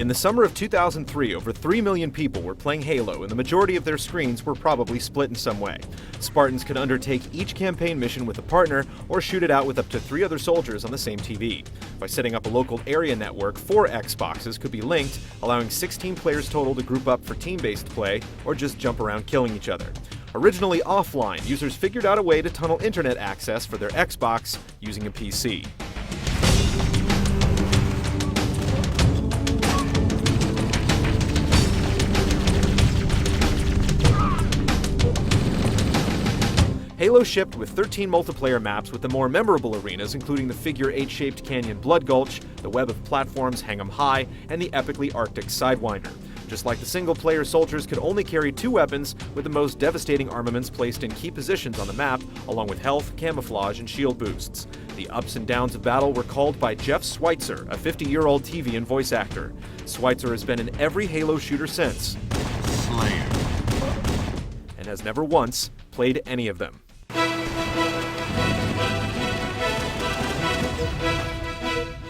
In the summer of 2003, over 3 million people were playing Halo, and the majority of their screens were probably split in some way. Spartans could undertake each campaign mission with a partner, or shoot it out with up to 3 other soldiers on the same TV. By setting up a local area network, 4 Xboxes could be linked, allowing 16 players total to group up for team-based play, or just jump around killing each other. Originally offline, users figured out a way to tunnel internet access for their Xbox using a PC. Halo shipped with 13 multiplayer maps, with the more memorable arenas including the Figure 8-shaped canyon Blood Gulch, the web of platforms Hang 'em High, and the epically Arctic Sidewinder. Just like the single-player, soldiers could only carry 2 weapons, with the most devastating armaments placed in key positions on the map, along with health, camouflage, and shield boosts. The ups and downs of battle were called by Jeff Schweitzer, a 50-year-old TV and voice actor. Schweitzer has been in every Halo shooter since, Slayer, and has never once played any of them.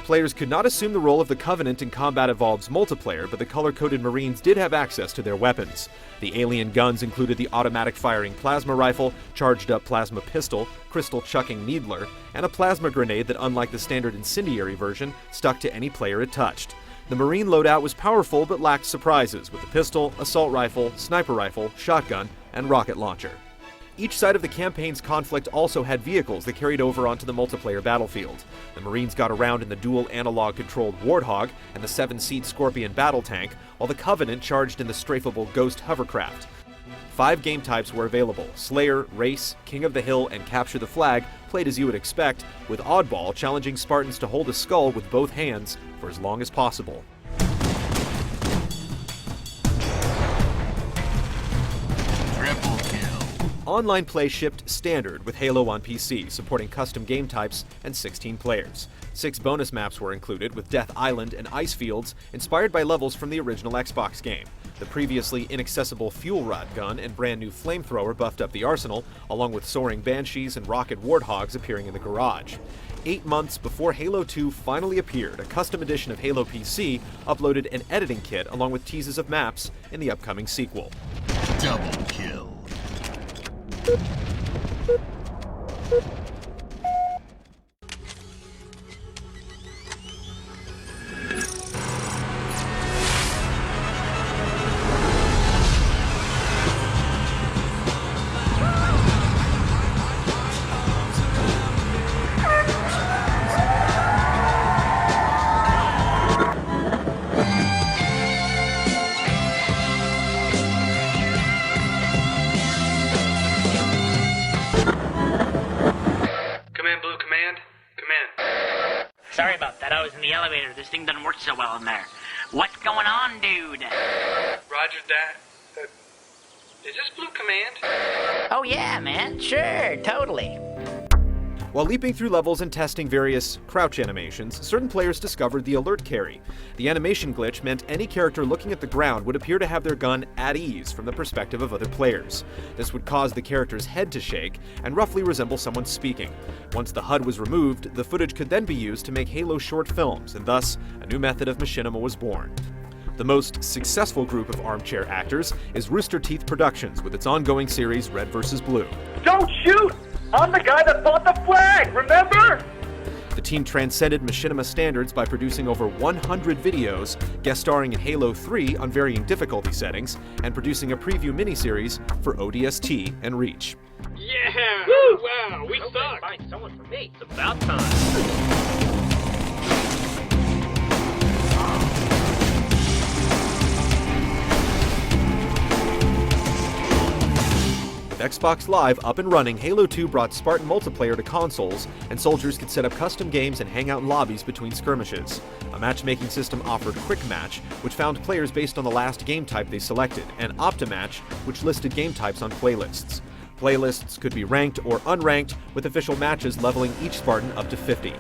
Players could not assume the role of the Covenant in Combat Evolved's multiplayer, but the color-coded Marines did have access to their weapons. The alien guns included the automatic-firing plasma rifle, charged-up plasma pistol, crystal-chucking needler, and a plasma grenade that, unlike the standard incendiary version, stuck to any player it touched. The Marine loadout was powerful but lacked surprises, with the pistol, assault rifle, sniper rifle, shotgun, and rocket launcher. Each side of the campaign's conflict also had vehicles that carried over onto the multiplayer battlefield. The Marines got around in the dual analog-controlled Warthog and the 7-seat Scorpion battle tank, while the Covenant charged in the strafable Ghost hovercraft. 5 game types were available: Slayer, Race, King of the Hill, and Capture the Flag, played as you would expect, with Oddball challenging Spartans to hold a skull with both hands for as long as possible. Online play shipped standard with Halo on PC, supporting custom game types and 16 players. 6 bonus maps were included, with Death Island and Ice Fields, inspired by levels from the original Xbox game. The previously inaccessible Fuel Rod gun and brand new Flamethrower buffed up the arsenal, along with soaring Banshees and rocket Warthogs appearing in the garage. 8 months before Halo 2 finally appeared, a custom edition of Halo PC uploaded an editing kit along with teases of maps in the upcoming sequel. double kill. Sorry about that, I was in the elevator. This thing doesn't work so well in there. What's going on, dude? Roger that. Is this Blue Command? Oh yeah, man, sure, totally. While leaping through levels and testing various crouch animations, certain players discovered the alert carry. The animation glitch meant any character looking at the ground would appear to have their gun at ease from the perspective of other players. This would cause the character's head to shake and roughly resemble someone speaking. Once the HUD was removed, the footage could then be used to make Halo short films, and thus, a new method of machinima was born. The most successful group of armchair actors is Rooster Teeth Productions, with its ongoing series Red vs. Blue. Don't shoot! I'm the guy that bought the flag, remember? The team transcended machinima standards by producing over 100 videos, guest starring in Halo 3 on varying difficulty settings, and producing a preview miniseries for ODST and Reach. Yeah! Woo! Wow, we suck! Find someone for me. It's about time. With Xbox Live up and running, Halo 2 brought Spartan multiplayer to consoles, and soldiers could set up custom games and hang out in lobbies between skirmishes. A matchmaking system offered Quick Match, which found players based on the last game type they selected, and Optimatch, which listed game types on playlists. Playlists could be ranked or unranked, with official matches leveling each Spartan up to 50.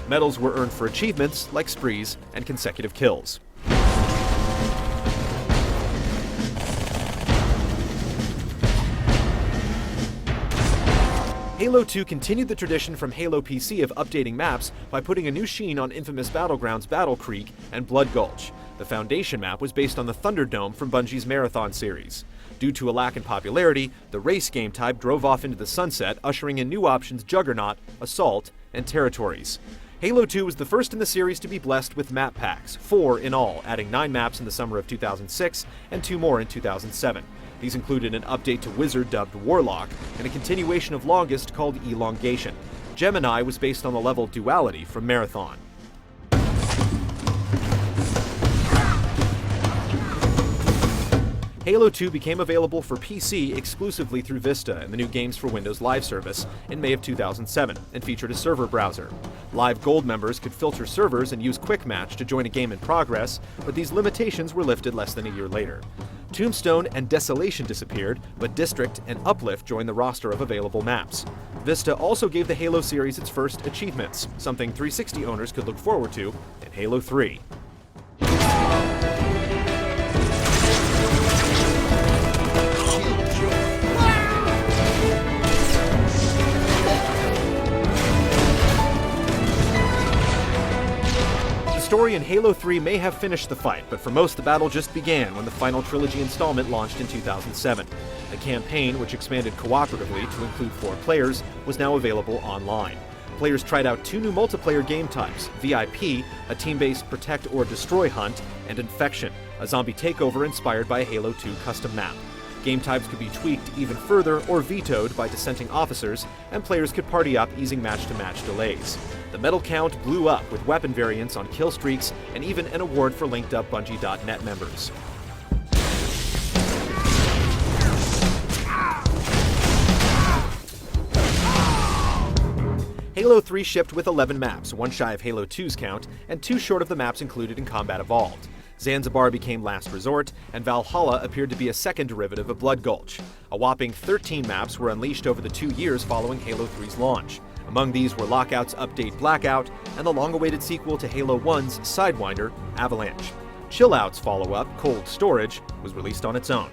Medals were earned for achievements like sprees and consecutive kills. Halo 2 continued the tradition from Halo PC of updating maps by putting a new sheen on infamous battlegrounds Battle Creek and Blood Gulch. The Foundation map was based on the Thunderdome from Bungie's Marathon series. Due to a lack in popularity, the race game type drove off into the sunset, ushering in new options Juggernaut, Assault, and Territories. Halo 2 was the first in the series to be blessed with map packs, 4 in all, adding 9 maps in the summer of 2006 and 2 more in 2007. These included an update to Wizard dubbed Warlock and a continuation of Longest called Elongation. Gemini was based on the level Duality from Marathon. Halo 2 became available for PC exclusively through Vista and the new Games for Windows Live service in May of 2007 and featured a server browser. Live Gold members could filter servers and use Quick Match to join a game in progress, but these limitations were lifted less than a year later. Tombstone and Desolation disappeared, but District and Uplift joined the roster of available maps. Vista also gave the Halo series its first achievements, something 360 owners could look forward to in Halo 3. The story in Halo 3 may have finished the fight, but for most the battle just began when the final trilogy installment launched in 2007. The campaign, which expanded cooperatively to include 4 players, was now available online. Players tried out 2 new multiplayer game types, VIP, a team-based protect or destroy hunt, and Infection, a zombie takeover inspired by a Halo 2 custom map. Game types could be tweaked even further or vetoed by dissenting officers, and players could party up, easing match-to-match delays. The medal count blew up with weapon variants on kill streaks and even an award for linked-up Bungie.net members. Halo 3 shipped with 11 maps, 1 shy of Halo 2's count, and 2 short of the maps included in Combat Evolved. Zanzibar became Last Resort, and Valhalla appeared to be a second derivative of Blood Gulch. A whopping 13 maps were unleashed over the 2 years following Halo 3's launch. Among these were Lockout's update Blackout, and the long-awaited sequel to Halo 1's Sidewinder, Avalanche. Chill Out's follow-up, Cold Storage, was released on its own.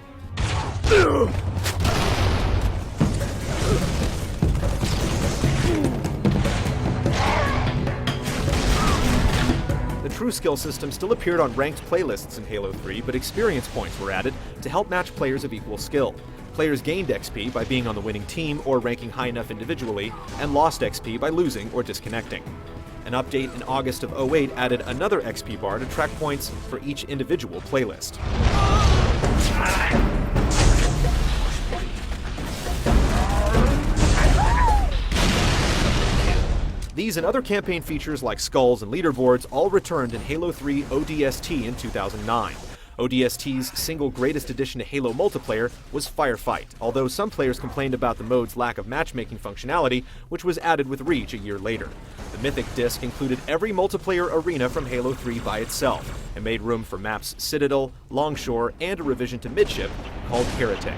The True Skill system still appeared on ranked playlists in Halo 3, but experience points were added to help match players of equal skill. Players gained XP by being on the winning team or ranking high enough individually, and lost XP by losing or disconnecting. An update in August of 2008 added another XP bar to track points for each individual playlist. These and other campaign features like skulls and leaderboards all returned in Halo 3 ODST in 2009. ODST's single greatest addition to Halo multiplayer was Firefight, although some players complained about the mode's lack of matchmaking functionality, which was added with Reach a year later. The Mythic Disc included every multiplayer arena from Halo 3 by itself, and made room for maps Citadel, Longshore, and a revision to Midship called Heretic.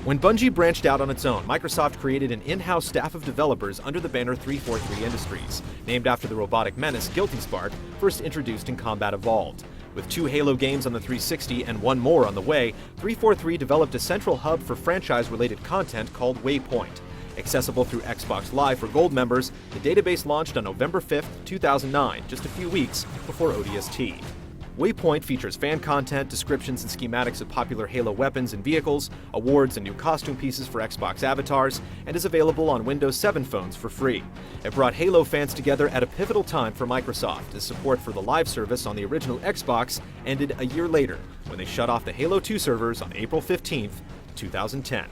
When Bungie branched out on its own, Microsoft created an in-house staff of developers under the banner 343 Industries, named after the robotic menace Guilty Spark, first introduced in Combat Evolved. With 2 Halo games on the 360 and 1 more on the way, 343 developed a central hub for franchise-related content called Waypoint. Accessible through Xbox Live for Gold members, the database launched on November 5, 2009, just a few weeks before ODST. Waypoint features fan content, descriptions and schematics of popular Halo weapons and vehicles, awards and new costume pieces for Xbox avatars, and is available on Windows 7 phones for free. It brought Halo fans together at a pivotal time for Microsoft, as support for the live service on the original Xbox ended a year later, when they shut off the Halo 2 servers on April 15, 2010.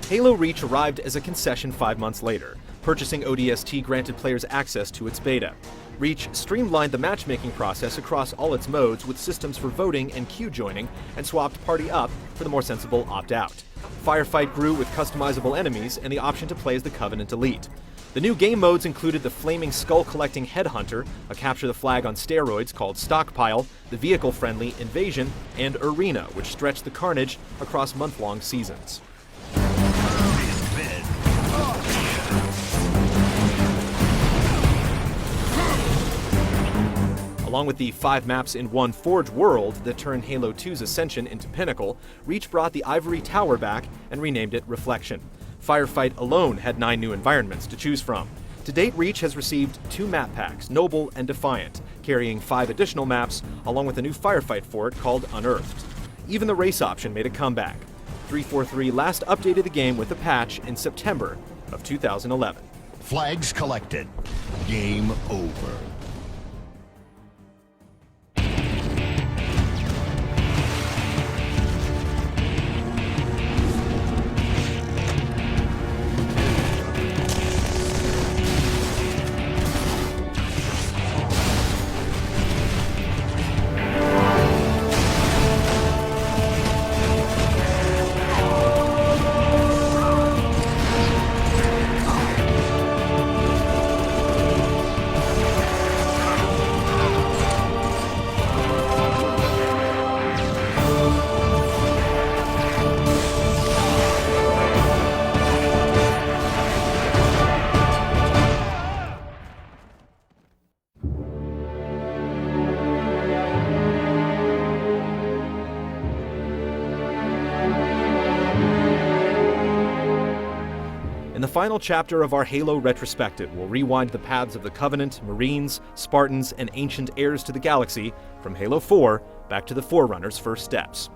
Halo Reach arrived as a concession 5 months later. Purchasing ODST granted players access to its beta. Reach streamlined the matchmaking process across all its modes with systems for voting and queue joining, and swapped Party Up for the more sensible Opt-Out. Firefight grew with customizable enemies and the option to play as the Covenant Elite. The new game modes included the flaming skull-collecting Headhunter, a capture-the-flag on steroids called Stockpile, the vehicle-friendly Invasion, and Arena, which stretched the carnage across month-long seasons. Along with the 5 maps in one Forge world that turned Halo 2's Ascension into Pinnacle, Reach brought the Ivory Tower back and renamed it Reflection. Firefight alone had 9 new environments to choose from. To date, Reach has received 2 map packs, Noble and Defiant, carrying 5 additional maps, along with a new firefight fort called Unearthed. Even the race option made a comeback. 343 last updated the game with a patch in September of 2011. Flags collected. Game over. In the final chapter of our Halo retrospective, we'll rewind the paths of the Covenant, Marines, Spartans, and ancient heirs to the galaxy from Halo 4 back to the Forerunners' first steps.